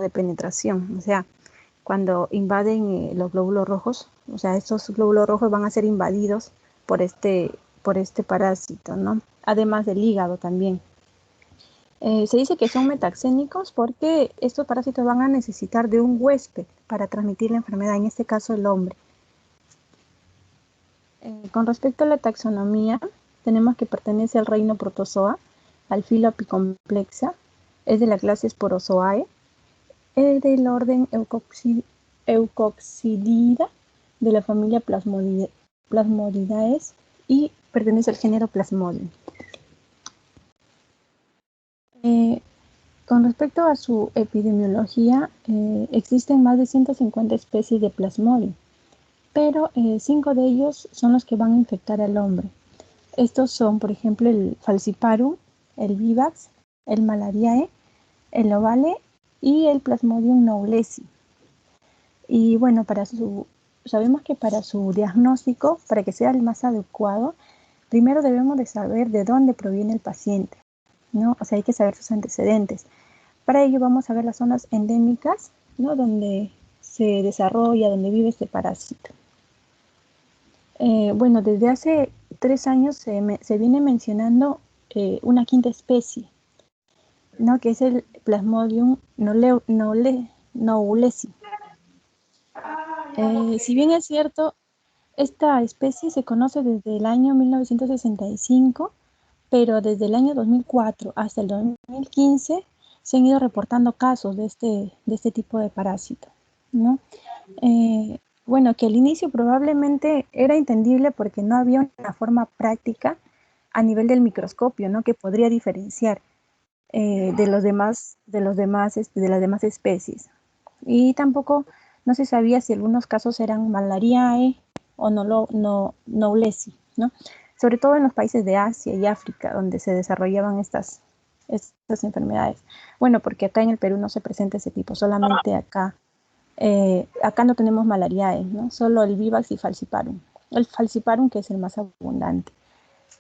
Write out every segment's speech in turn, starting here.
de penetración, o sea, cuando invaden los glóbulos rojos, o sea, estos glóbulos rojos van a ser invadidos por este parásito, ¿no? Además del hígado también. Se dice que son metaxénicos porque estos parásitos van a necesitar de un huésped para transmitir la enfermedad, en este caso el hombre. Con respecto a la taxonomía, tenemos que pertenece al reino Protozoa, al filo Apicomplexa, es de la clase Sporozoae, es del orden Eucoxidida, de la familia Plasmodidae y pertenece al género Plasmodium. Con respecto a su epidemiología, existen más de 150 especies de Plasmodium, pero 5 de ellos son los que van a infectar al hombre. Estos son, por ejemplo, el Falciparum, el Vivax, el Malariae, el Ovale y el Plasmodium knowlesi. Y bueno, sabemos que para su diagnóstico, para que sea el más adecuado, primero debemos de saber de dónde proviene el paciente, ¿no? O sea, hay que saber sus antecedentes. Para ello vamos a ver las zonas endémicas, ¿no? Donde se desarrolla, donde vive este parásito. Bueno, desde hace 3 años se viene mencionando una quinta especie, ¿no? Que es el Plasmodium knowlesi. Si bien es cierto, esta especie se conoce desde el año 1965, pero desde el año 2004 hasta el 2015 se han ido reportando casos de este tipo de parásito, ¿no? Bueno, que al inicio probablemente era entendible porque no había una forma práctica a nivel del microscopio, ¿no? Que podría diferenciar de las demás especies. Y tampoco no se sabía si algunos casos eran Malariae o knowlesi, ¿no? Sobre todo en los países de Asia y África, donde se desarrollaban estas enfermedades. Bueno, porque acá en el Perú no se presenta ese tipo, solamente acá no tenemos Malariae, ¿no? Solo el Vivax y Falciparum. El Falciparum, que es el más abundante.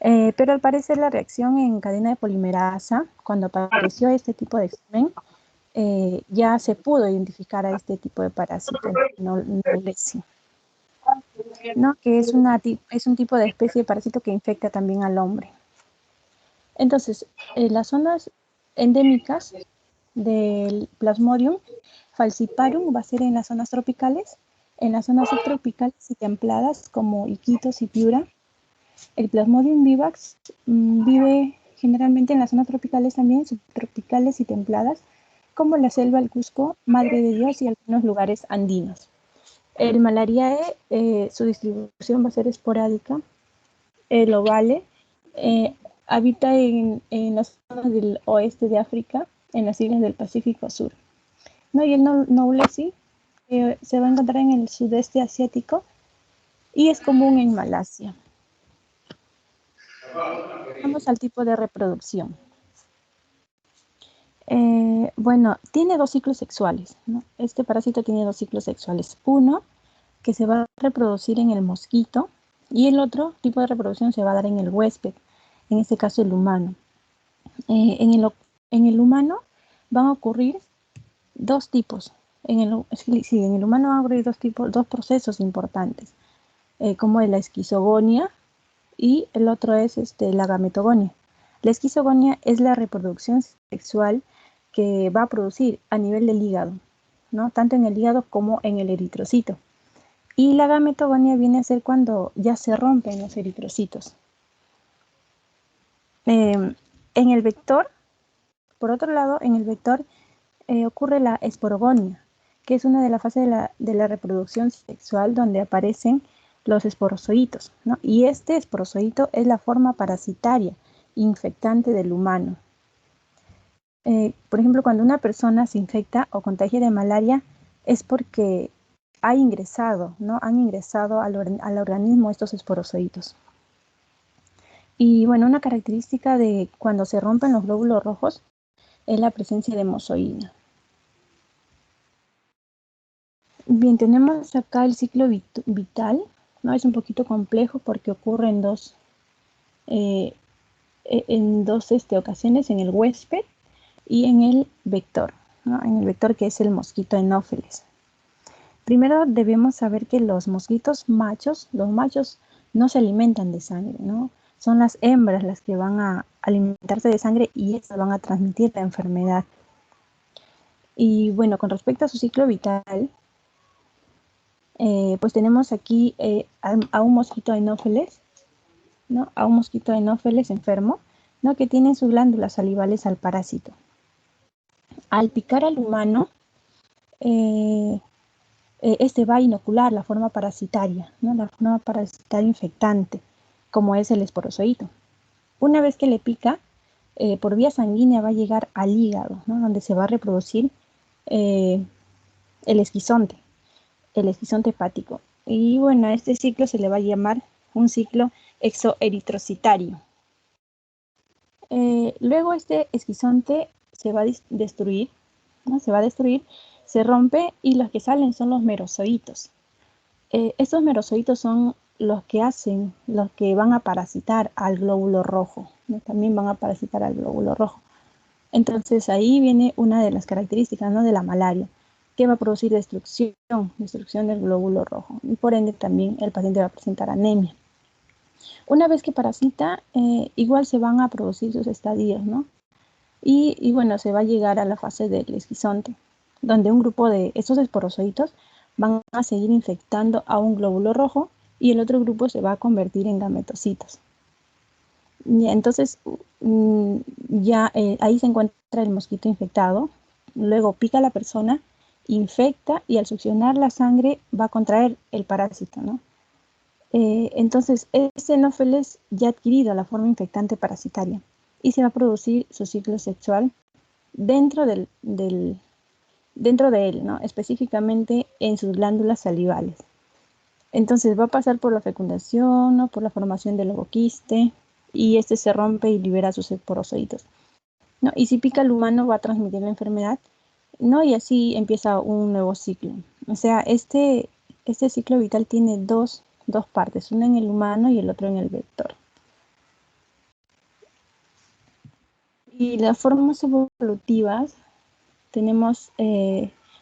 Pero al parecer la reacción en cadena de polimerasa, cuando apareció este tipo de examen, ya se pudo identificar a este tipo de parásito, knowlesi, ¿no? Que es un tipo de especie de parásito que infecta también al hombre. Entonces, las zonas endémicas del Plasmodium falciparum va a ser en las zonas tropicales, en las zonas subtropicales y templadas como Iquitos y Piura. El Plasmodium vivax vive generalmente en las zonas tropicales también, subtropicales y templadas, como la selva del Cusco, Madre de Dios y algunos lugares andinos. El Malariae, su distribución va a ser esporádica. El Ovale habita en las zonas del oeste de África, en las islas del Pacífico Sur. ¿No? Y el knowlesi se va a encontrar en el sudeste asiático y es común en Malasia. Vamos al tipo de reproducción. Bueno, tiene 2 ciclos sexuales, ¿no? Este parásito tiene 2 ciclos sexuales. Uno, que se va a reproducir en el mosquito, y el otro tipo de reproducción se va a dar en el huésped, en este caso el humano. En el humano van a ocurrir 2 tipos. En el humano van a ocurrir 2 procesos importantes, como la esquizogonia y el otro es la gametogonia. La esquizogonia es la reproducción sexual que va a producir a nivel del hígado, ¿no? Tanto en el hígado como en el eritrocito. Y la gametogonia viene a ser cuando ya se rompen los eritrocitos. En el vector, por otro lado, en el vector ocurre la esporogonia, que es una de las fases de la reproducción sexual donde aparecen los esporozoitos, ¿no? Y este esporozoito es la forma parasitaria infectante del humano. Por ejemplo, cuando una persona se infecta o contagia de malaria es porque ha ingresado, ¿no? Han ingresado al organismo estos esporozoitos. Y bueno, una característica de cuando se rompen los glóbulos rojos es la presencia de mozoína. Bien, tenemos acá el ciclo vital, ¿no? Es un poquito complejo porque ocurre en dos ocasiones, en el huésped y en el vector, ¿no? En el vector que es el mosquito Anopheles. Primero debemos saber que los mosquitos machos, los machos no se alimentan de sangre, ¿no? Son las hembras las que van a alimentarse de sangre y estas van a transmitir la enfermedad. Y bueno, con respecto a su ciclo vital, pues tenemos aquí a un mosquito Anopheles, ¿no? A un mosquito Anopheles enfermo, ¿no? Que tiene sus glándulas salivales al parásito. Al picar al humano, este va a inocular la forma parasitaria, ¿no? La forma parasitaria infectante, como es el esporozoito. Una vez que le pica, por vía sanguínea va a llegar al hígado, ¿no? Donde se va a reproducir el esquizonte hepático. Y bueno, a este ciclo se le va a llamar un ciclo exoeritrocitario. Luego este esquizonte se va a destruir, ¿no? Se rompe y los que salen son los merozoitos. Estos merozoitos son los que van a parasitar al glóbulo rojo, ¿no? También van a parasitar al glóbulo rojo. Entonces ahí viene una de las características, ¿no? De la malaria, que va a producir destrucción del glóbulo rojo. Y por ende también el paciente va a presentar anemia. Una vez que parasita, igual se van a producir sus estadios, ¿no? Y bueno, se va a llegar a la fase del esquizonte, donde un grupo de estos esporozoitos van a seguir infectando a un glóbulo rojo y el otro grupo se va a convertir en gametocitos. Y entonces, ahí se encuentra el mosquito infectado, luego pica a la persona, infecta y al succionar la sangre va a contraer el parásito, ¿no? Entonces, este Anopheles ya ha adquirido la forma infectante parasitaria y se va a producir su ciclo sexual dentro de él, ¿no? Específicamente en sus glándulas salivales. Entonces va a pasar por la fecundación, ¿no? Por la formación del ovoquiste, y este se rompe y libera sus esporozoitos, ¿no? Y si pica al humano va a transmitir la enfermedad, ¿no? Y así empieza un nuevo ciclo. O sea, este ciclo vital tiene dos partes, una en el humano y el otro en el vector. Y las formas evolutivas tenemos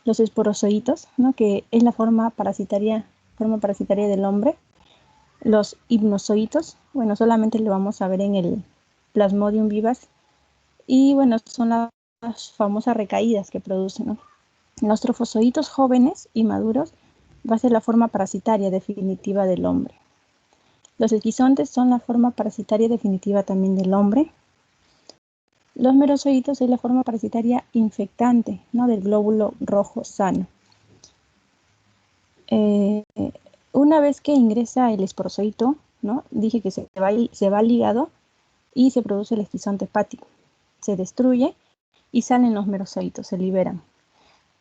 los esporozoitos, ¿no? Que es la forma parasitaria del hombre. Los hipnozoitos, bueno, solamente lo vamos a ver en el Plasmodium vivax. Y bueno, son las famosas recaídas que producen, ¿no? Los trofozoitos jóvenes y maduros va a ser la forma parasitaria definitiva del hombre. Los esquizontes son la forma parasitaria definitiva también del hombre. Los merozoitos es la forma parasitaria infectante, ¿no? Del glóbulo rojo sano. Una vez que ingresa el esporozoito, ¿no? Dije que se va al hígado y se produce el esquizonte hepático. Se destruye y salen los merozoitos, se liberan.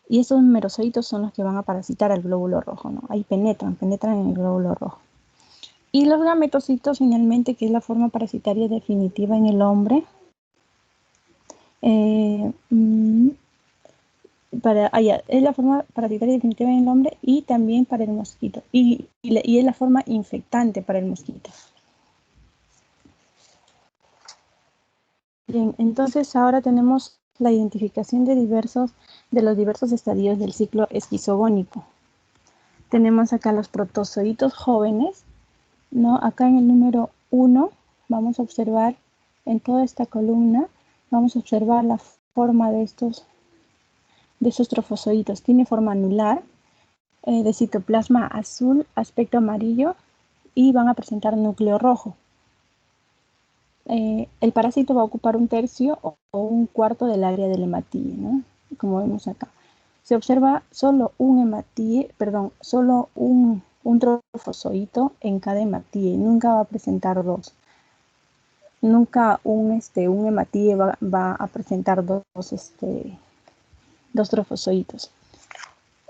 Y esos merozoitos son los que van a parasitar al glóbulo rojo, ¿no? Ahí penetran en el glóbulo rojo. Y los gametocitos finalmente, que es la forma parasitaria definitiva en el hombre, es la forma parasitaria definitiva en el hombre y también para el mosquito. Y es la forma infectante para el mosquito. Bien, entonces ahora tenemos la identificación de los diversos estadios del ciclo esquizogónico. Tenemos acá los protozoitos jóvenes, ¿no? Acá en el número 1 vamos a observar en toda esta columna, vamos a observar la forma de estos trofozoitos. Tiene forma anular, de citoplasma azul, aspecto amarillo y van a presentar núcleo rojo. El parásito va a ocupar un tercio o un cuarto del área del hematíe, ¿no? Como vemos acá. Se observa solo un trofozoito en cada hematíe, nunca va a presentar dos. Nunca un hematíe va a presentar dos trofozoitos.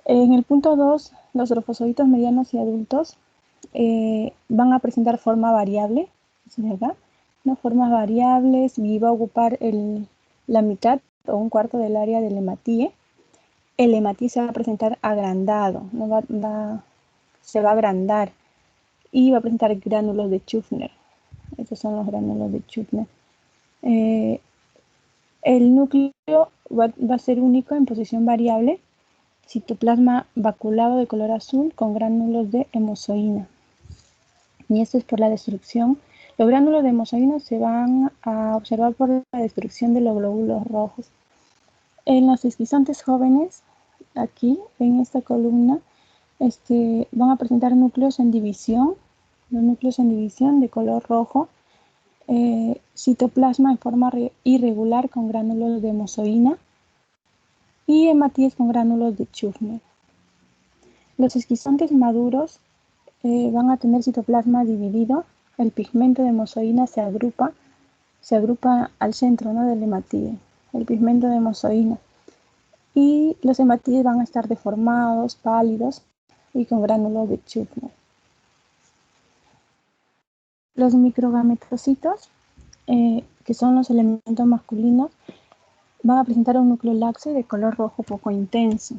En el punto 2, los trofozoitos medianos y adultos van a presentar forma variable, ¿verdad? ¿No? Formas variables y va a ocupar la mitad o un cuarto del área del hematíe. El hematíe se va a presentar agrandado, ¿no? Se va a agrandar y va a presentar gránulos de Schüffner. Estos son los gránulos de Schüffner. El núcleo va a ser único en posición variable, citoplasma vaculado de color azul con gránulos de hemozoína. Y esto es por la destrucción. Los gránulos de hemozoína se van a observar por la destrucción de los glóbulos rojos. En los esquizantes jóvenes, aquí en esta columna, van a presentar núcleos en división, los núcleos en división de color rojo, citoplasma en forma irregular con gránulos de hemozoína y hematíes con gránulos de Schuffner. Los esquizantes maduros van a tener citoplasma dividido, el pigmento de hemozoína se agrupa al centro, ¿no?, del hematíe, el pigmento de hemozoína. Y los hematíes van a estar deformados, pálidos y con gránulos de Schuffner. Los microgametocitos, que son los elementos masculinos, van a presentar un núcleo laxo de color rojo poco intenso.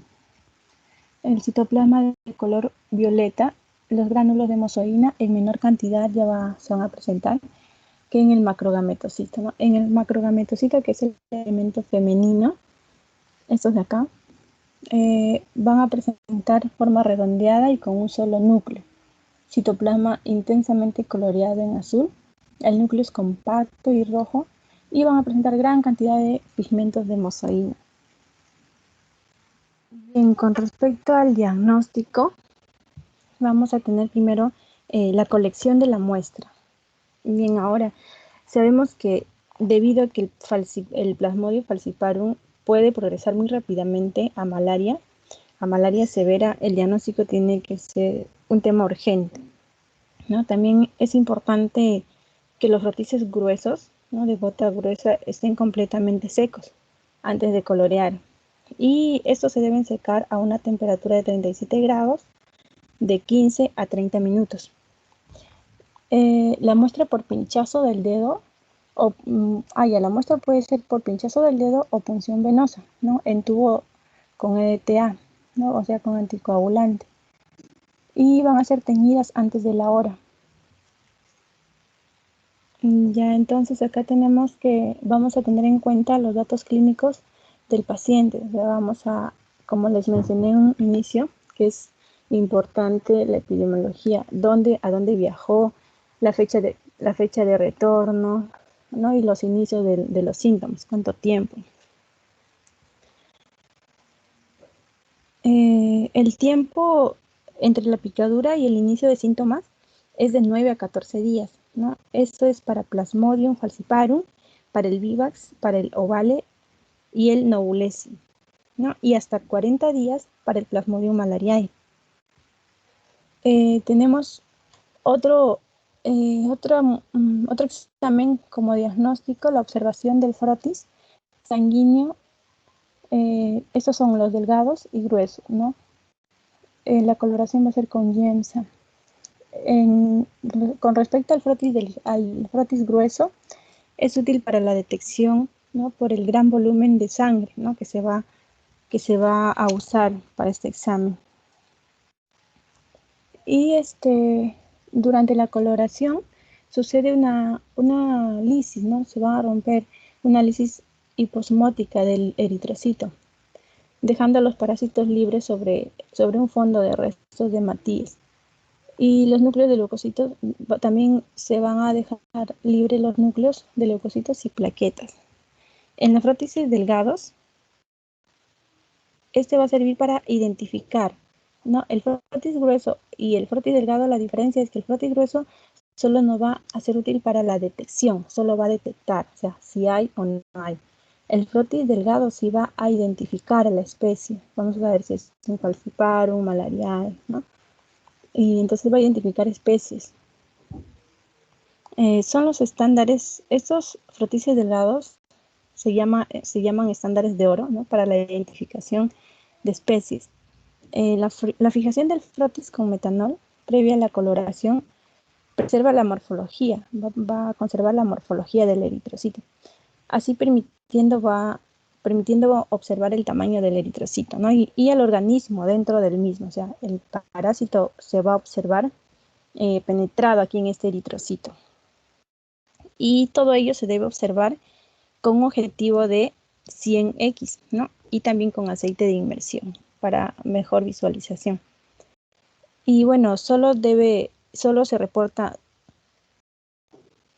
El citoplasma de color violeta, los gránulos de hemozoína en menor cantidad se van a presentar que en el macrogametocito, ¿no? En el macrogametocito, que es el elemento femenino, estos de acá, van a presentar forma redondeada y con un solo núcleo. Citoplasma intensamente coloreado en azul, el núcleo es compacto y rojo y van a presentar gran cantidad de pigmentos de hemozoína. Bien, con respecto al diagnóstico, vamos a tener primero la colección de la muestra. Bien, ahora sabemos que debido a que el Plasmodium falciparum puede progresar muy rápidamente a malaria severa, el diagnóstico tiene que ser un tema urgente, ¿no? También es importante que los frotices gruesos, ¿no?, de bota gruesa estén completamente secos antes de colorear. Y estos se deben secar a una temperatura de 37 grados de 15 a 30 minutos. La muestra por pinchazo del dedo, la muestra puede ser por pinchazo del dedo o punción venosa, ¿no?, en tubo con EDTA, ¿no?, o sea, con anticoagulante. Y van a ser teñidas antes de la hora. Ya, entonces acá vamos a tener en cuenta los datos clínicos del paciente. O sea, como les mencioné en un inicio, que es importante la epidemiología, a dónde viajó, la fecha de retorno, ¿no?, y los inicios de los síntomas, cuánto tiempo. El tiempo entre la picadura y el inicio de síntomas es de 9 a 14 días, ¿no? Esto es para Plasmodium falciparum, para el vivax, para el ovale y el novulesi, ¿no? Y hasta 40 días para el Plasmodium malariae. Tenemos otro examen como diagnóstico, la observación del frotis sanguíneo. Estos son los delgados y gruesos, ¿no? La coloración va a ser con Giemsa. Con respecto al frotis grueso, es útil para la detección, ¿no?, por el gran volumen de sangre, ¿no?, que se va a usar para este examen. Y durante la coloración sucede una lisis, ¿no? Se va a romper una lisis hiposmótica del eritrocito, dejando a los parásitos libres sobre un fondo de restos de hematíes. Y los núcleos de leucocitos también se van a dejar libres los núcleos de leucocitos y plaquetas. En los frótices delgados, va a servir para identificar, ¿no?, el frotis grueso y el frotis delgado. La diferencia es que el frotis grueso solo no va a ser útil para la detección, solo va a detectar, o sea, si hay o no hay. El frotis delgado sí va a identificar a la especie. Vamos a ver si es un falciparum, malariae, ¿no? Y entonces va a identificar especies. Son los estándares, estos frotices delgados se llaman estándares de oro, ¿no?, para la identificación de especies. La fijación del frotis con metanol previa a la coloración preserva la morfología, va a conservar la morfología del eritrocito, así permitiendo observar el tamaño del eritrocito, ¿no?, y el organismo dentro del mismo. O sea, el parásito se va a observar penetrado aquí en este eritrocito. Y todo ello se debe observar con un objetivo de 100X, ¿no? Y también con aceite de inmersión para mejor visualización. Y bueno, solo se reporta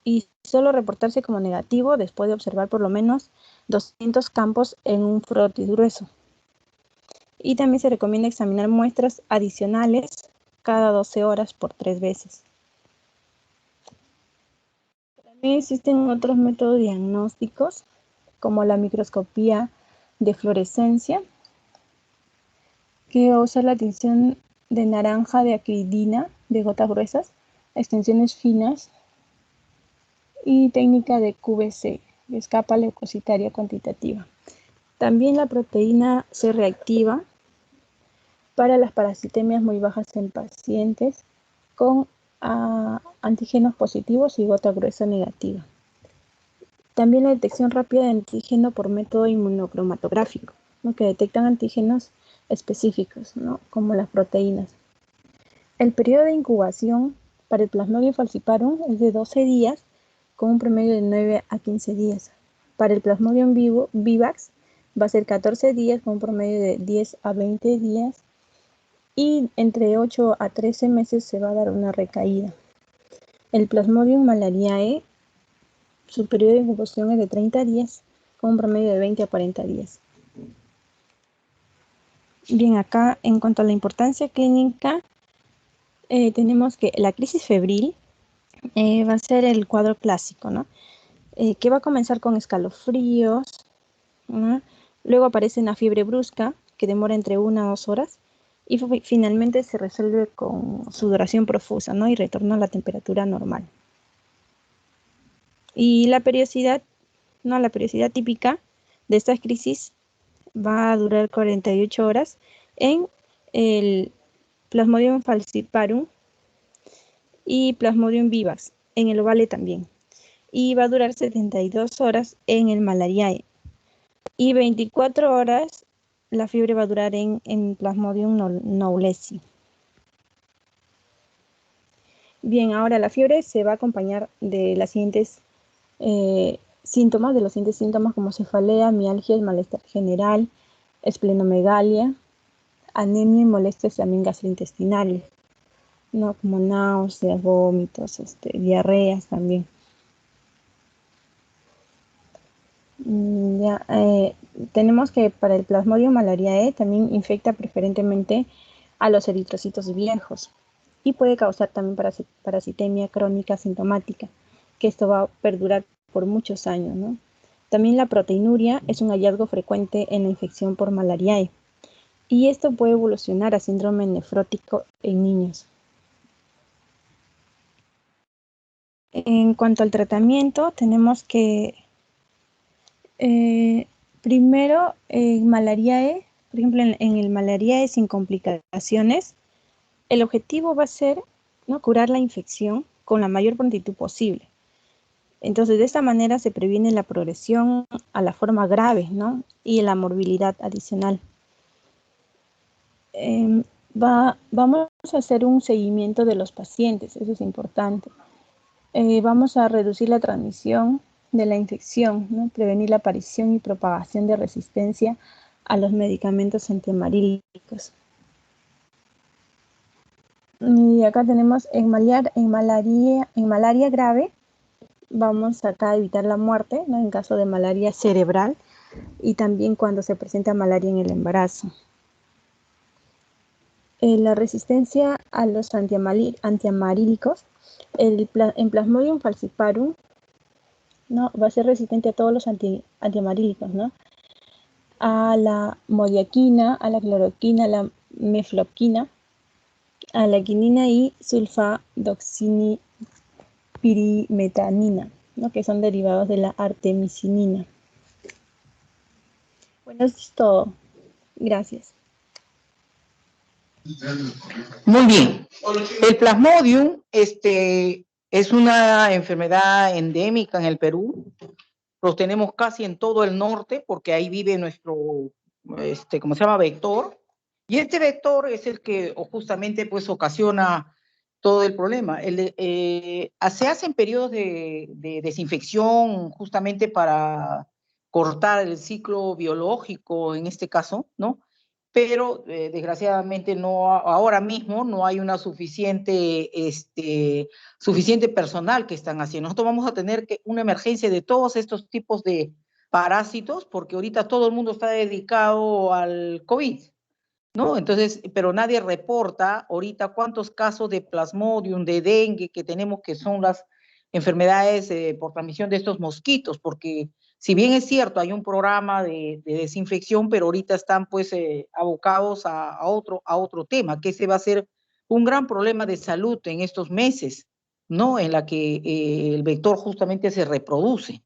y solo reportarse como negativo después de observar por lo menos 200 campos en un frotis grueso. Y también se recomienda examinar muestras adicionales cada 12 horas por 3 veces. También existen otros métodos diagnósticos como la microscopía de fluorescencia, que usa la tinción de naranja de acridina de gotas gruesas, extensiones finas y técnica de QVC, que es capa leucocitaria cuantitativa. También la proteína C reactiva para las parasitemias muy bajas en pacientes con antígenos positivos y gota gruesa negativa. También la detección rápida de antígeno por método inmunocromatográfico, ¿no? Que detectan antígenos específicos, ¿no? Como las proteínas. El periodo de incubación para el Plasmodium falciparum es de 12 días con un promedio de 9 a 15 días. Para el Plasmodium vivax va a ser 14 días con un promedio de 10 a 20 días y entre 8 a 13 meses se va a dar una recaída. El Plasmodium malariae, su periodo de incubación es de 30 días con un promedio de 20 a 40 días. Bien, acá en cuanto a la importancia clínica, tenemos que la crisis febril va a ser el cuadro clásico, ¿no? Que va a comenzar con escalofríos, ¿no? Luego aparece una fiebre brusca que demora entre 1 a 2 horas y finalmente se resuelve con sudoración profusa, ¿no? Y retorno a la temperatura normal. Y la periodicidad típica de estas crisis va a durar 48 horas en el Plasmodium falciparum y Plasmodium vivax, en el ovale también. Y va a durar 72 horas en el malariae. Y 24 horas la fiebre va a durar en Plasmodium knowlesi. Bien, ahora la fiebre se va a acompañar de los siguientes síntomas como cefalea, mialgias, malestar general, esplenomegalia, anemia y molestias también gastrointestinales, ¿no? Como náuseas, vómitos, diarreas también. Tenemos que para el Plasmodium malariae también infecta preferentemente a los eritrocitos viejos y puede causar también parasitemia crónica sintomática, que esto va a perdurar por muchos años, ¿no? También la proteinuria es un hallazgo frecuente en la infección por malariae y esto puede evolucionar a síndrome nefrótico en niños. En cuanto al tratamiento, tenemos que primero, malariae, por ejemplo, en el malariae sin complicaciones, el objetivo va a ser, ¿no?, curar la infección con la mayor prontitud posible. Entonces, de esta manera se previene la progresión a la forma grave, ¿no?, y la morbilidad adicional. Vamos a hacer un seguimiento de los pacientes, eso es importante. Vamos a reducir la transmisión de la infección, ¿no?, prevenir la aparición y propagación de resistencia a los medicamentos antiamarílicos. Y acá tenemos en malaria grave, vamos acá a evitar la muerte, ¿no?, en caso de malaria cerebral y también cuando se presenta malaria en el embarazo. La resistencia a los antiamarílicos, en Plasmodium falciparum, ¿no?, va a ser resistente a todos los antiamarílicos, ¿no?, a la modiaquina, a la cloroquina, a la mefloquina, a la quinina y sulfadoxinipirimetamina, ¿no?, que son derivados de la artemisinina. Bueno, eso es todo. Gracias. Muy bien. El Plasmodium es una enfermedad endémica en el Perú. Los tenemos casi en todo el norte porque ahí vive nuestro, ¿cómo se llama?, vector. Y este vector es el que justamente pues ocasiona todo el problema. Se hacen periodos de desinfección justamente para cortar el ciclo biológico en este caso, ¿no? Pero desgraciadamente no, ahora mismo no hay una suficiente personal que están haciendo. Nosotros vamos a tener una emergencia de todos estos tipos de parásitos, porque ahorita todo el mundo está dedicado al COVID, ¿no? Entonces, pero nadie reporta ahorita cuántos casos de Plasmodium, de dengue que tenemos, que son las enfermedades por transmisión de estos mosquitos, porque si bien es cierto, hay un programa de desinfección, pero ahorita están pues abocados a otro tema, que ese va a ser un gran problema de salud en estos meses, ¿no? En la que el vector justamente se reproduce.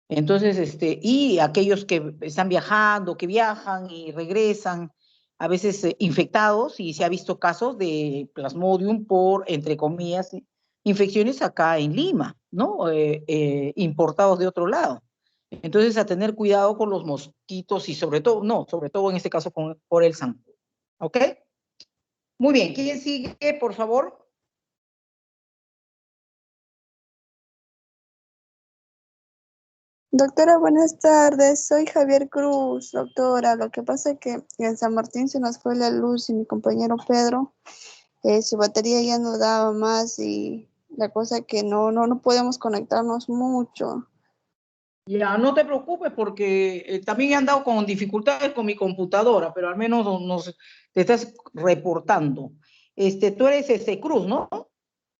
Entonces, y aquellos que están viajando, que viajan y regresan, a veces infectados, y se ha visto casos de Plasmodium por, entre comillas, infecciones acá en Lima, ¿no? Importados de otro lado. Entonces, a tener cuidado con los mosquitos y sobre todo, no, sobre todo en este caso por el zancudo. ¿Ok? Muy bien, ¿quién sigue, por favor? Doctora, buenas tardes. Soy Javier Cruz, doctora. Lo que pasa es que en San Martín se nos fue la luz y mi compañero Pedro, su batería ya no daba más y la cosa es que no podemos conectarnos mucho. Ya, no te preocupes porque también he andado con dificultades con mi computadora, pero al menos te estás reportando. Tú eres Cruz, ¿no?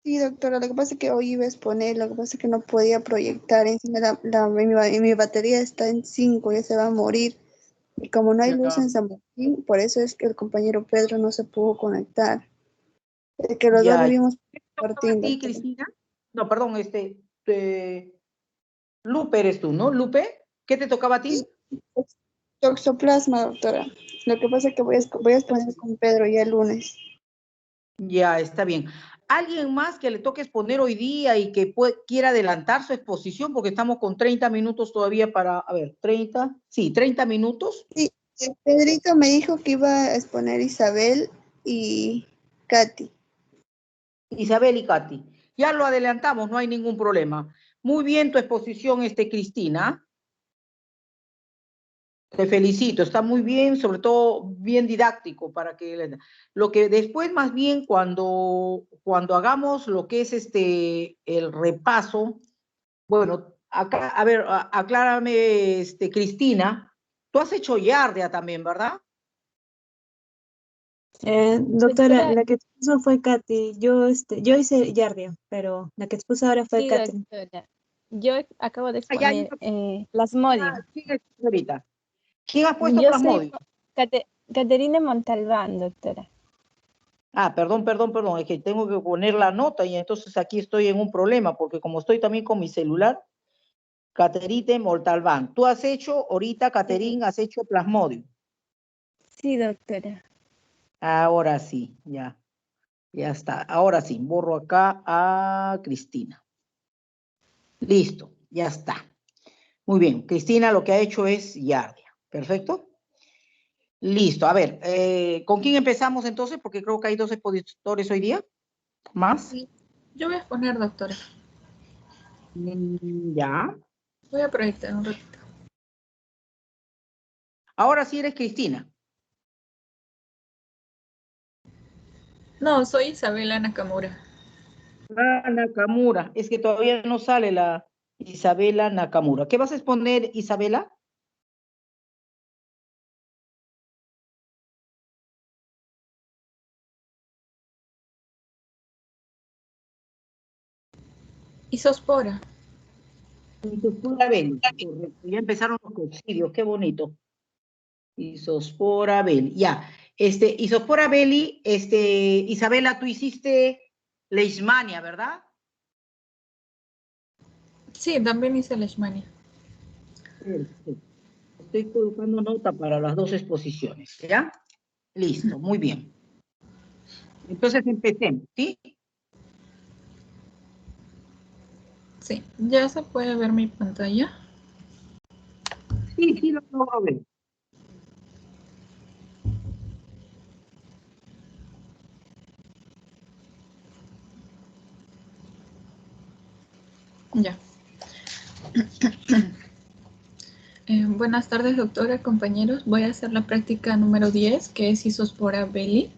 Sí, doctora, lo que pasa es que hoy iba a exponer, lo que pasa es que no podía proyectar. Encima mi batería está en 5, ya se va a morir. Y como no hay luz Ya, en San Martín, por eso es que el compañero Pedro no se pudo conectar. Es que los dos ya. vivimos ¿Qué te en San tocaba a Martín, ti, doctora. Cristina? No, perdón, Lupe eres tú, ¿no? Lupe, ¿qué te tocaba a ti? Toxoplasma, doctora. Lo que pasa es que voy a exponer con Pedro ya el lunes. Ya, está bien. ¿Alguien más que le toque exponer hoy día y que quiera adelantar su exposición? Porque estamos con 30 minutos todavía para, a ver, 30, sí, 30 minutos. Sí, Pedrito me dijo que iba a exponer Isabel y Katy. Isabel y Katy. Ya lo adelantamos, no hay ningún problema. Muy bien tu exposición, Cristina. Te felicito, está muy bien, sobre todo bien didáctico para que lo que después más bien cuando hagamos lo que es el repaso, bueno, acá, a ver, aclárame, Cristina, tú has hecho Yardia también, ¿verdad? Doctora, Doctora, la que expuso fue Katy. Yo hice Yardia, pero la que expuso ahora fue sí, Katy. doctora. Yo acabo de Allá, exponer Plasmodium. ¿quién es ahorita? ¿Quién ha puesto Yo soy Plasmodium? Caterina Montalbán, doctora. Ah, perdón, es que tengo que poner la nota y entonces aquí estoy en un problema, porque como estoy también con mi celular, Caterite Montalbán. Tú has hecho, ahorita, Sí, Caterín, has hecho Plasmodium. sí, doctora. Ahora sí, ya está. Ahora sí, borro acá a Cristina. Listo, ya está. Muy bien, Cristina lo que ha hecho es Yardia. Perfecto. Listo, a ver, ¿con quién empezamos entonces? Porque creo que hay dos expositores hoy día. ¿Más? Sí, yo voy a exponer, doctora. Ya. Voy a proyectar un ratito. Ahora sí eres Cristina. No, soy Isabela Nakamura. Ah, Nakamura. Es que todavía no sale la Isabela Nakamura. ¿Qué vas a exponer, Isabela? Isospora. Isospora Bell. Correcto. Ya empezaron los coccidios. Qué bonito. Isospora Belli. Ya. Isospora Belli, Isabela, tú hiciste Leishmania, ¿verdad? Sí, también hice Leishmania. Perfecto. Estoy colocando nota para las dos exposiciones, ¿ya? Listo, muy bien. Entonces empecemos, ¿sí? Sí, ya se puede ver mi pantalla. Sí, sí, lo logro ver. Ya. Buenas tardes, doctora, compañeros. Voy a hacer la práctica número 10, que es Isospora belli,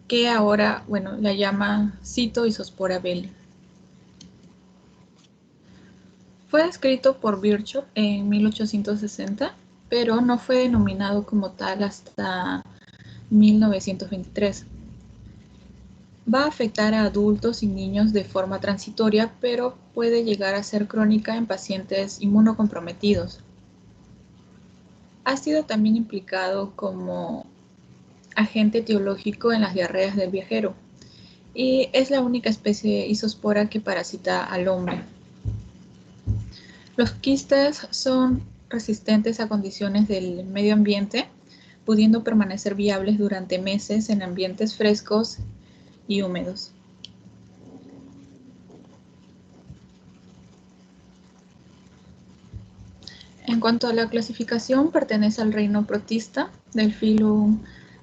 que ahora, bueno, la llama Citoisospora belli. Fue descrito por Virchow en 1860, pero no fue denominado como tal hasta 1923. Va a afectar a adultos y niños de forma transitoria, pero puede llegar a ser crónica en pacientes inmunocomprometidos. Ha sido también implicado como agente etiológico en las diarreas del viajero y es la única especie isospora que parasita al hombre. Los quistes son resistentes a condiciones del medio ambiente, pudiendo permanecer viables durante meses en ambientes frescos y húmedos. En cuanto a la clasificación, pertenece al reino Protista, del filo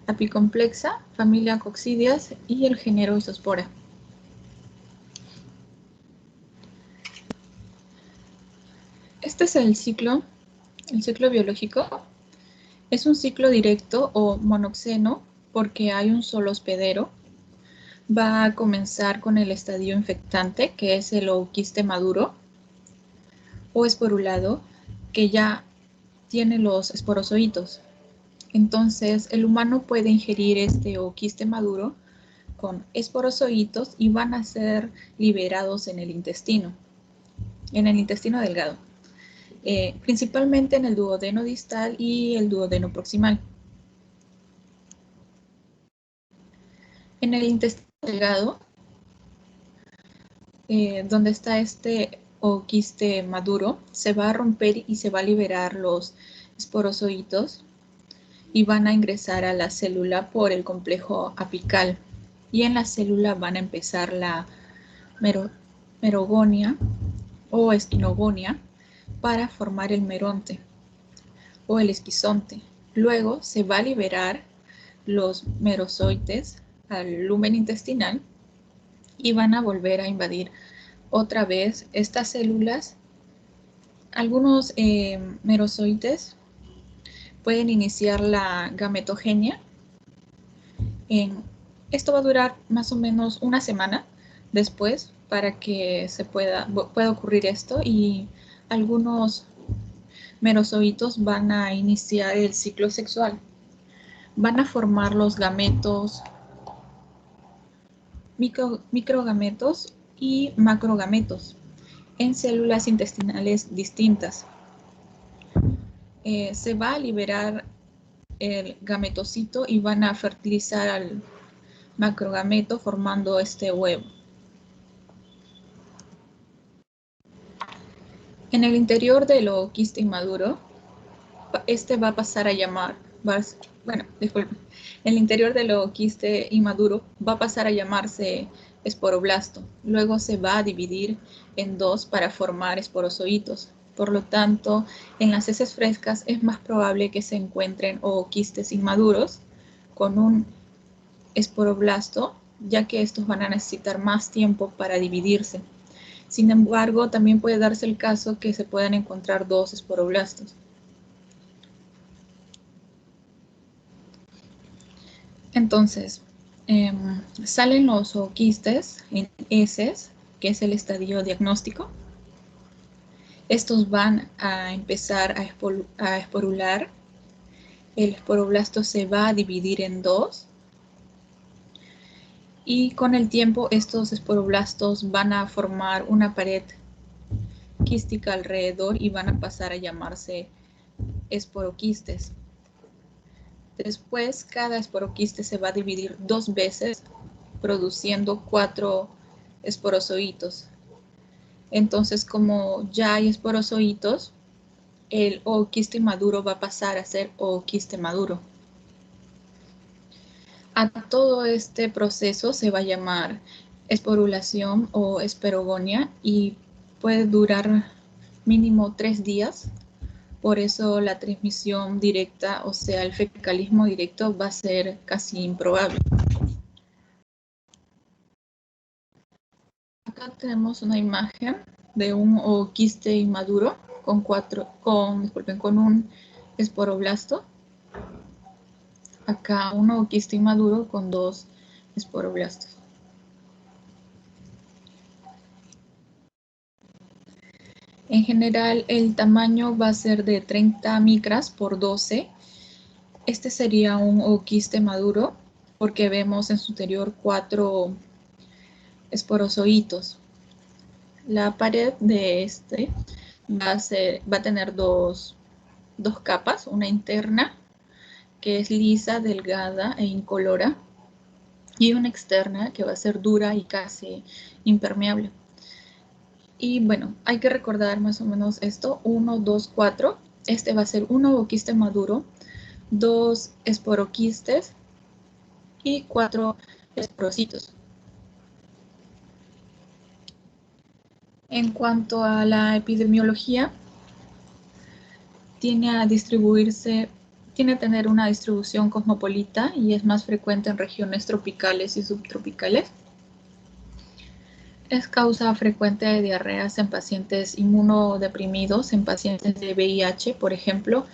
Apicomplexa, familia Coccidias y el género Isospora. Este es el ciclo biológico. Es un ciclo directo o monoxeno porque hay un solo hospedero. Va a comenzar con el estadio infectante, que es el ooquiste maduro o esporulado, que ya tiene los esporozoitos. Entonces, el humano puede ingerir este ooquiste maduro con esporozoitos y van a ser liberados en el intestino delgado. Principalmente en el duodeno distal y el duodeno proximal. En el intestino delgado, donde está este ooquiste maduro, se va a romper y se va a liberar los esporozoitos y van a ingresar a la célula por el complejo apical. Y en la célula van a empezar la merogonia o esquinogonia para formar el meronte o el esquizonte. Luego se va a liberar los merozoites al lumen intestinal y van a volver a invadir otra vez estas células. Algunos merozoites pueden iniciar la gametogenia. Esto va a durar más o menos una semana después para que pueda ocurrir esto, y algunos merozoitos van a iniciar el ciclo sexual. Van a formar los gametos, microgametos y macrogametos en células intestinales distintas. Se va a liberar el gametocito y van a fertilizar al macrogameto formando este huevo. En el interior del ooquiste inmaduro, este va a pasar a llamar, el interior del ooquiste inmaduro va a pasar a llamarse esporoblasto. Luego se va a dividir en dos para formar esporozoitos. Por lo tanto, en las heces frescas es más probable que se encuentren ooquistes inmaduros con un esporoblasto, ya que estos van a necesitar más tiempo para dividirse. Sin embargo, también puede darse el caso que se puedan encontrar dos esporoblastos. Entonces, salen los ooquistes en heces, que es el estadio diagnóstico. Estos van a empezar a esporular. El esporoblasto se va a dividir en dos. Y con el tiempo estos esporoblastos van a formar una pared quística alrededor y van a pasar a llamarse esporoquistes. Después, cada esporoquiste se va a dividir dos veces, produciendo 4 esporozoitos. Entonces, como ya hay esporozoitos, el ooquiste maduro va a pasar a ser ooquiste maduro. A todo este proceso se va a llamar esporulación o esperogonia y puede durar mínimo 3 días. Por eso la transmisión directa, o sea, el fecalismo directo, va a ser casi improbable. Acá tenemos una imagen de un ooquiste inmaduro. con un esporoblasto. Acá un ooquiste inmaduro con 2 esporoblastos. En general, el tamaño va a ser de 30 micras por 12. Este sería un ooquiste maduro porque vemos en su interior 4 esporozoitos. La pared de este va a tener dos capas, una interna que es lisa, delgada e incolora, y una externa que va a ser dura y casi impermeable. Y bueno, hay que recordar más o menos esto: 1, 2, 4. Este va a ser un ooquiste maduro, 2 esporoquistes y 4 esporocitos. En cuanto a la epidemiología, tiene a tener una distribución cosmopolita y es más frecuente en regiones tropicales y subtropicales. Es causa frecuente de diarreas en pacientes inmunodeprimidos. En pacientes de VIH, por ejemplo,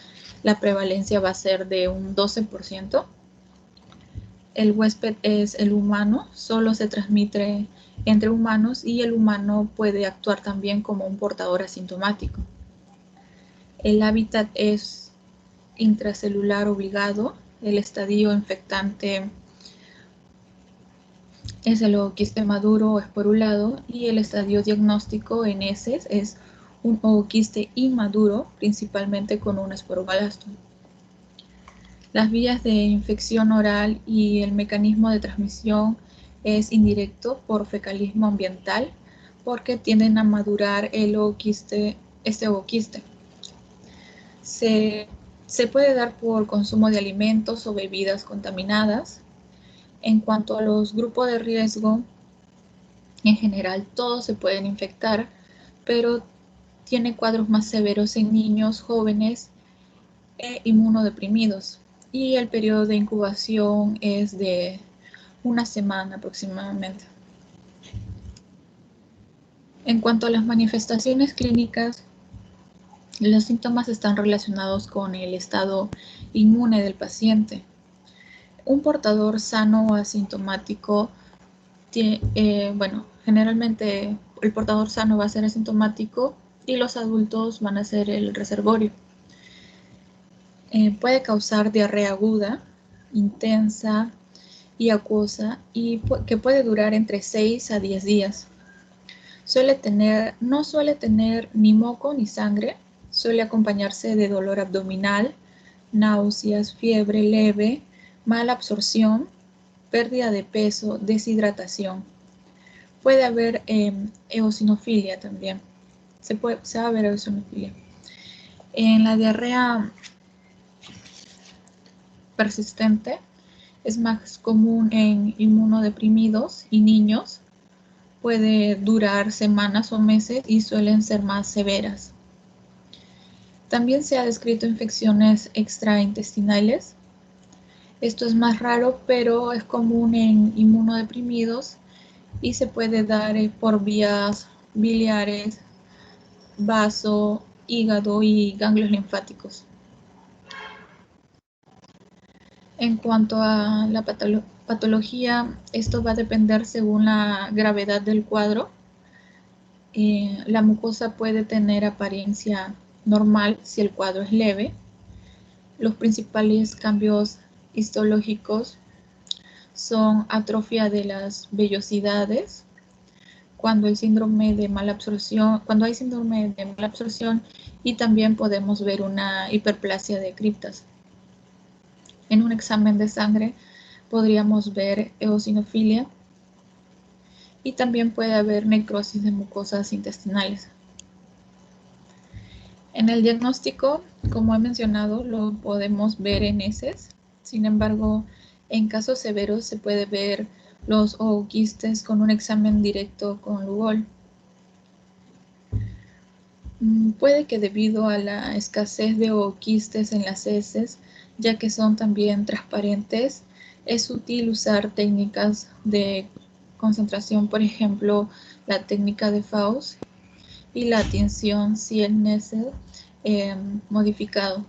la prevalencia va a ser de un 12%. El huésped es el humano, solo se transmite entre humanos y el humano puede actuar también como un portador asintomático. El hábitat es intracelular obligado. El estadio infectante es el ooquiste maduro o esporulado, y el estadio diagnóstico en heces es un ooquiste inmaduro, principalmente con un esporoblasto. Las vías de infección oral y el mecanismo de transmisión es indirecto por fecalismo ambiental, porque tienden a madurar este ooquiste. Se puede dar por consumo de alimentos o bebidas contaminadas. En cuanto a los grupos de riesgo, en general todos se pueden infectar, pero tiene cuadros más severos en niños, jóvenes e inmunodeprimidos. Y el periodo de incubación es de una semana aproximadamente. En cuanto a las manifestaciones clínicas, los síntomas están relacionados con el estado inmune del paciente. Un portador sano o asintomático, generalmente el portador sano va a ser asintomático y los adultos van a ser el reservorio. Puede causar diarrea aguda, intensa y acuosa, y que puede durar entre 6 a 10 días. No suele tener ni moco ni sangre. Suele acompañarse de dolor abdominal, náuseas, fiebre leve, mala absorción, pérdida de peso, deshidratación. Puede haber eosinofilia también. Se va a ver eosinofilia. En la diarrea persistente es más común en inmunodeprimidos y niños. Puede durar semanas o meses y suelen ser más severas. También se ha descrito infecciones extraintestinales. Esto es más raro, pero es común en inmunodeprimidos y se puede dar por vías biliares, vaso, hígado y ganglios linfáticos. En cuanto a la patología, esto va a depender según la gravedad del cuadro. La mucosa puede tener apariencia normal si el cuadro es leve. Los principales cambios histológicos son atrofia de las vellosidades, cuando hay síndrome de mala absorción, y también podemos ver una hiperplasia de criptas. En un examen de sangre podríamos ver eosinofilia y también puede haber necrosis de mucosas intestinales. En el diagnóstico, como he mencionado, lo podemos ver en heces. Sin embargo, en casos severos se puede ver los ooquistes con un examen directo con Lugol. Puede que debido a la escasez de ooquistes en las heces, ya que son también transparentes, es útil usar técnicas de concentración, por ejemplo, la técnica de Faust, y la tinción Ciel-Nesel modificado.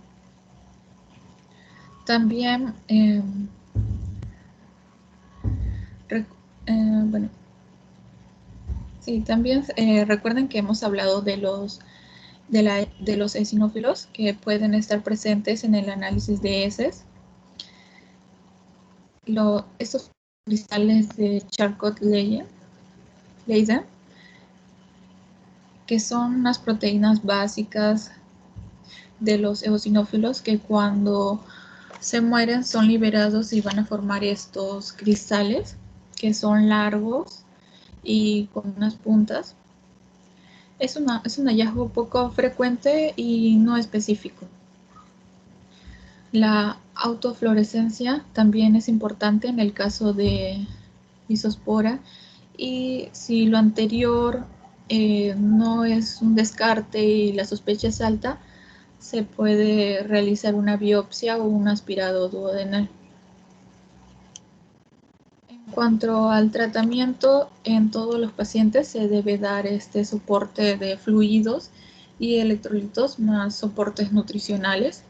También, bueno, sí, también recuerden que hemos hablado de los eosinófilos que pueden estar presentes en el análisis de heces. Estos cristales de Charcot-Leyden, que son unas proteínas básicas de los eosinófilos que cuando se mueren son liberados y van a formar estos cristales que son largos y con unas puntas. Es un hallazgo poco frecuente y no específico. La autofluorescencia también es importante en el caso de Isospora, y si lo anterior no es un descarte y la sospecha es alta, se puede realizar una biopsia o un aspirado duodenal. En cuanto al tratamiento, en todos los pacientes se debe dar este soporte de fluidos y electrolitos más soportes nutricionales.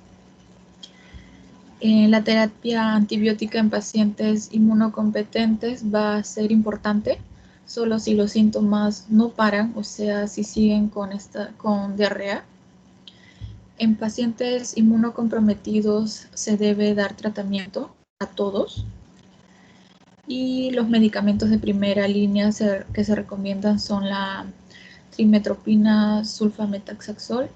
La terapia antibiótica en pacientes inmunocompetentes va a ser importante solo si los síntomas no paran, o sea, si siguen con diarrea. En pacientes inmunocomprometidos se debe dar tratamiento a todos. Y los medicamentos de primera línea que se recomiendan son la trimetopina sulfametaxazol.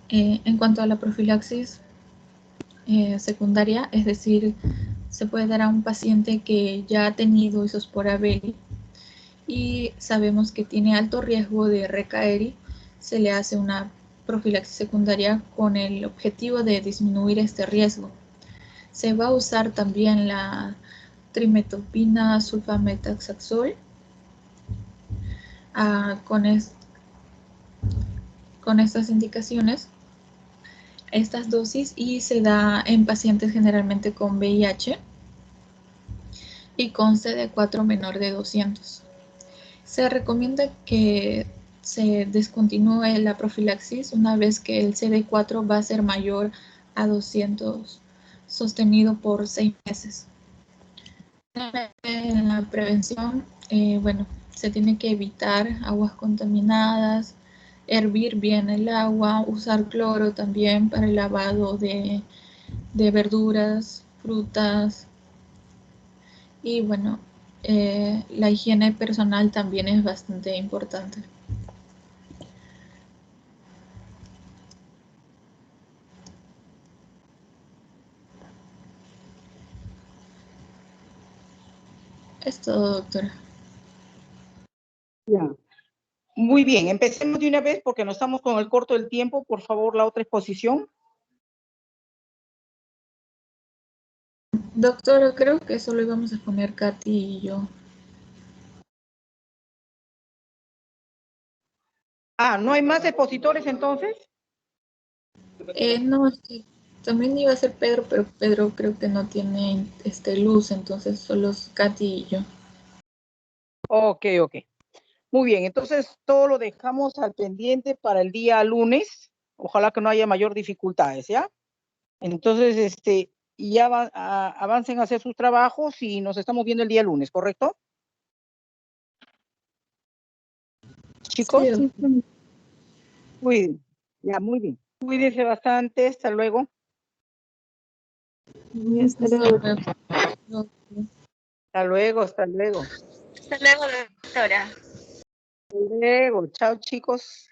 En cuanto a la profilaxis secundaria, es decir, se puede dar a un paciente que ya ha tenido Isospora belli y sabemos que tiene alto riesgo de recaer, se le hace una profilaxis secundaria con el objetivo de disminuir este riesgo. Se va a usar también la trimetopina sulfametaxazol con estas indicaciones, estas dosis, y se da en pacientes generalmente con VIH y con CD4 menor de 200. Se recomienda que se descontinúe la profilaxis una vez que el CD4 va a ser mayor a 200 sostenido por 6 meses. En la prevención, bueno, se tiene que evitar aguas contaminadas, hervir bien el agua, usar cloro también para el lavado de verduras, frutas, y bueno, la higiene personal también es bastante importante. Es todo, doctora. Ya. Muy bien, empecemos de una vez porque no estamos con el corto del tiempo. Por favor, la otra exposición. Doctora, creo que solo íbamos a poner Katy y yo. ¿No hay más expositores entonces? No, es que también iba a ser Pedro, pero Pedro creo que no tiene luz, entonces solo es Katy y yo. Ok. Muy bien, entonces todo lo dejamos al pendiente para el día lunes. Ojalá que no haya mayor dificultades, ¿ya? Entonces, ya avancen a hacer sus trabajos y nos estamos viendo el día lunes, ¿correcto? Chicos, Sí, muy bien. Cuídense bastante, hasta luego. Hasta luego. Hasta luego. Hasta luego, doctora. Hasta luego, chao chicos.